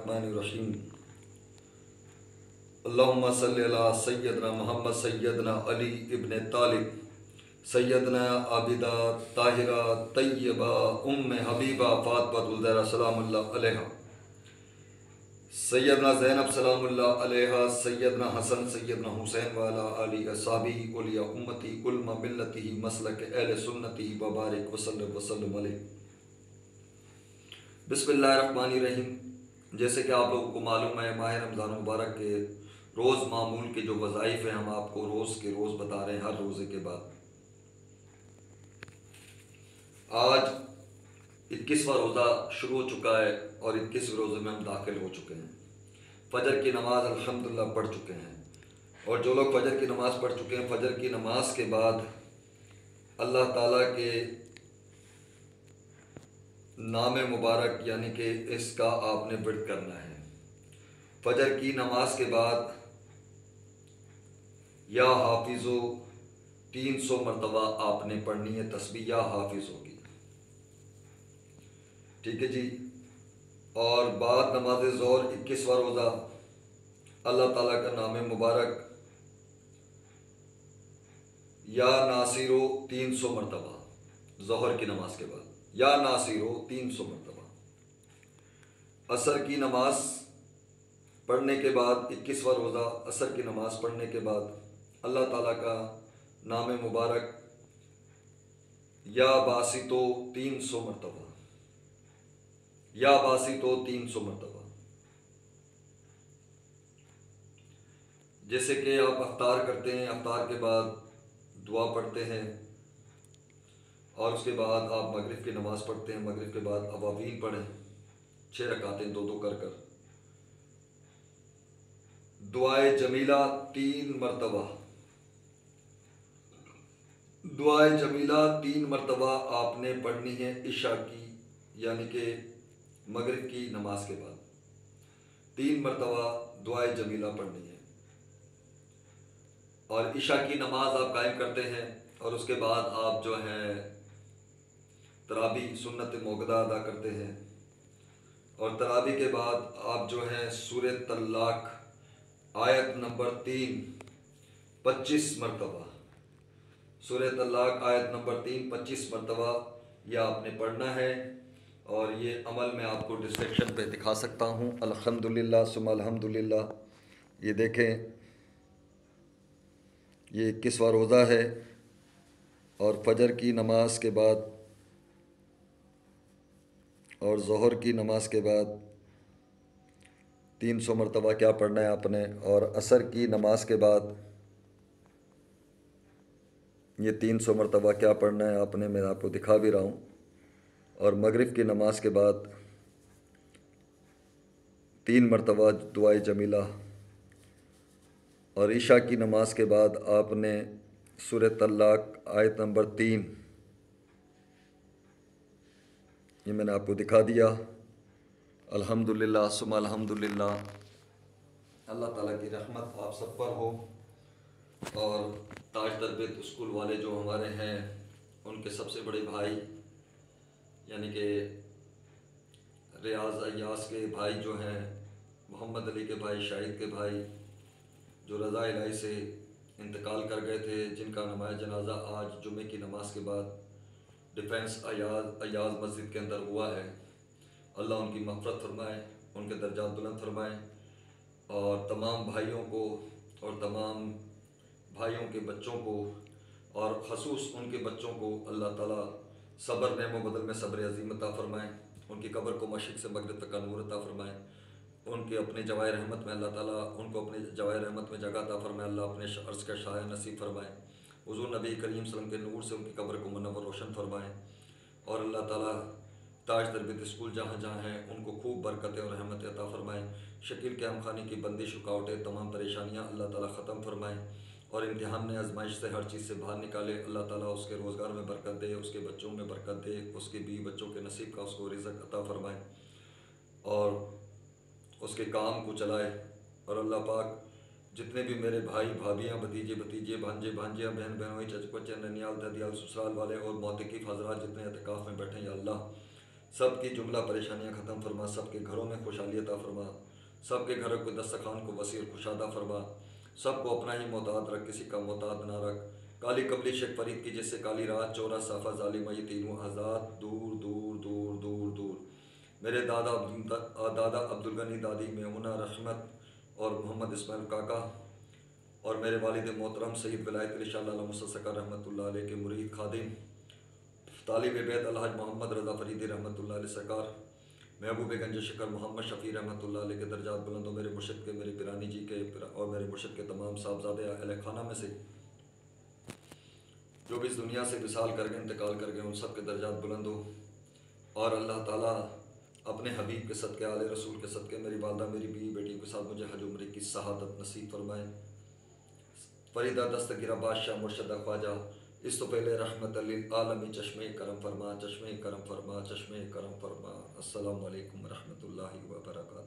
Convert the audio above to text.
बिस्मिल्लाहिर्रहमानिर्रहीम। अल्लाहुम्मा सल्लि अला सय्यदना मोहम्मद सय्यदना अली इब्न तालिब सय्यदना आबिदा ताहिरा तय्यबा उम्मे हबीबा फातिमा ज़हरा सलामुल्लाह अलैहा, सैयदना ज़ैनब सलामुल्लाह अलैहा, सैयदना हसन सैयदना हुसैन वाला अली असहाबी औलिया उम्मती उलमा मिल्लती मसलक अहले सुन्नती व बारिक वसल्लम वसल्लम अलैहि। बिस्मिल्लाहिर्रहमानिर्रहीम। जैसे कि आप लोगों को मालूम है, माह रमज़ान मुबारक के रोज़ मामूल के जो वज़ाइफ़ हैं हम आपको रोज़ के रोज़ बता रहे हैं हर रोज़े के बाद। आज 21वां रोज़ा शुरू हो चुका है और 21वें रोज़े में हम दाखिल हो चुके हैं। फ़जर की नमाज अल्हम्दुलिल्लाह पढ़ चुके हैं और जो लोग फ़जर की नमाज़ पढ़ चुके हैं, फ़जर की नमाज के बाद अल्लाह ताला के नाम मुबारक यानी कि इसका आपने विर्द करना है। फ़जर की नमाज के बाद या हाफिज़ो 300 मरतबा आपने पढ़नी है, तस्बीह या हाफिज़ होगी, ठीक है जी। और बाद नमाज ज़ोहर 21वां रोज़ा अल्लाह ताला का नाम मुबारक या नासिरो 300 मरतबा ज़ोहर की नमाज के बाद, या नासिरो 300 मरतबा। असर की नमाज पढ़ने के बाद 21वां रोज़ा असर की नमाज पढ़ने के बाद अल्लाह ताला का नाम मुबारक या बासितो 300 मरतबा, या बासितो 300 मरतबा। जैसे कि आप अफ्तार करते हैं, अफ्तार के बाद दुआ पढ़ते हैं और उसके बाद आप मगरिब की नमाज़ पढ़ते हैं। मगरिब के बाद अवावीन पढ़ें, 6 रकातें 2-2 कर दुआए जमीला 3 मरतबा, दुआए जमीला 3 मरतबा आपने पढ़नी है इशा की यानी कि मगरिब की नमाज के बाद 3 मरतबा दुआए जमीला पढ़नी है। और इशा की नमाज आप कायम करते हैं और उसके बाद आप जो है तरावी सुन्नत मोगदा अदा करते हैं और तरावी के बाद आप जो है सूरह तल्लाक आयत नंबर 3 25 मरतबा, सूरह तल्लाक आयत नंबर 3 25 मरतबा यह आपने पढ़ना है। और ये अमल मैं आपको डिस्क्रिप्शन पे दिखा सकता हूँ। अल्हम्दुलिल्लाह सुम्मा अल्हम्दुलिल्लाह। ये देखें, ये 21वां रोज़ा है और फ़जर की नमाज के बाद और ज़ोहर की नमाज के बाद 300 मरतबा क्या पढ़ना है आपने, और असर की नमाज के बाद ये 300 मरतबा क्या पढ़ना है आपने, मैं आपको दिखा भी रहा हूँ। और मगरिब की नमाज के बाद 3 मरतबा दुआए जमीला और ईशा की नमाज के बाद आपने सूरह तल्लाक आयत नंबर 3 ये मैंने आपको दिखा दिया। अल्हम्दुलिल्लाह सुम्मा अल्हम्दुलिल्लाह। अल्लाह ताला की रहमत आप सब पर हो। और ताज तरबियत स्कूल वाले जो हमारे हैं उनके सबसे बड़े भाई यानी कि रियाज अय्यास के भाई जो हैं, मोहम्मद अली के भाई, शाहिद के भाई जो रज़ा इलाही से इंतकाल कर गए थे, जिनका नमाज़ जनाजा आज जुमे की नमाज के बाद डिफेंस अयाज मस्जिद के अंदर हुआ है। अल्लाह उनकी मग़फ़िरत फरमाए, उनके दर्जात बुलंद फरमाए और तमाम भाइयों को और तमाम भाइयों के बच्चों को और ख़ुसूस उनके बच्चों को अल्लाह ताला सब्र नेमो बदल में सब्र अज़ीम अता फ़रमाए। उनकी कब्र को मशरिक़ से मग़रिब तक का नूर अता फ़रमाए। उनके अपने जवाए रहमत में अल्लाह ताला उनको अपने जवाए रहमत में जगह अता फ़रमाए। अल्लाह अपने अर्ज़ का शाया नसीब फ़रमाए। हुज़ूर नबी करीम सल्लल्लाहु अलैहि वसल्लम के नूर से उनकी कब्र को मुनव्वर रोशन फ़रमाए। और अल्लाह ताला ताज तरबियत स्कूल जहाँ जहाँ हैं उनको खूब बरकतें और रहमतें अता फ़रमाए। शकील क़याम ख़ानी की बंदिश रुकावटें तमाम परेशानियाँ अल्लाह ताला ख़त्म फ़रमाए और इम्तिहान में आजमाइश से हर चीज़ से बाहर निकाले। अल्लाह ताला उसके रोज़गार में बरकत दे, उसके बच्चों में बरकत दे, उसके बीवी बच्चों के नसीब का उसको रिज़्क़ अता फ़रमाए और उसके काम को चलाए। और अल्लाह पाक जितने भी मेरे भाई भाभियाँ, भतीजे भतीजे, भांजे भांजियाँ, बहन बहनोई, चच बच्चे, ननियाल ददियाल, ससुराल वाले और मोतकिफ़ हज़रात जितने एतिकाफ़ में बैठे हैं, या अल्लाह सब की जुमला परेशानियां ख़त्म फरमा, सबके घरों में खुशहाली अता फरमा, सबके घरों को दस्तरखान को वसी और कुशादा फरमा, सबको अपना ही मोहताद रख, किसी का मोहताद ना रख। काली कबली शेख फरीद की जैसे काली रात, चोरा साफा जालिमा, ये तीनों आज़ाद दूर दूर दूर दूर दूर। मेरे दादा अब्दुल गनी, दादी मेमुना रहमत और मोहम्मद इस्माइल काका, और मेरे वालिद मोहतरम सैयद विलायत अली शाह मुसक्कर रहमतुल्लाह अलैह के मुरीद खादिम तालिब बैत अलहाज मोहम्मद रज़ा फरीदी रहमतुल्लाह अलैह सरकार, महबूब गंज शकर मोहम्मद शफ़ी रहमतुल्लाह अलैह के दर्जात बुलंद हो। मेरे मुर्शिद के, मेरे पिरानी जी के और मेरे मुर्शिद के तमाम साहबजादे अहले खाना में से जो भी इस दुनिया से विसाल कर गए, इंतकाल कर गए, उन सब के दर्जात बुलंद हो। और अल्लाह ताला अपने हबीब के सदक़े, आले रसूल के सदक़े मेरी वालदा, मेरी बीवी बेटी के साथ मुझे हज उम्र की शहादत नसीब फरमाए। फरीदा दस्तगिरा बादशाह मुर्शदा ख्वाजा, इस तो पहले रहमत लिल आलमी, चश्मे करम फरमा, चश्मे करम फरमा, चश्मे करम फरमा। अस्सलामु अलैकुम रहमतुल्लाहि व बरकातहू।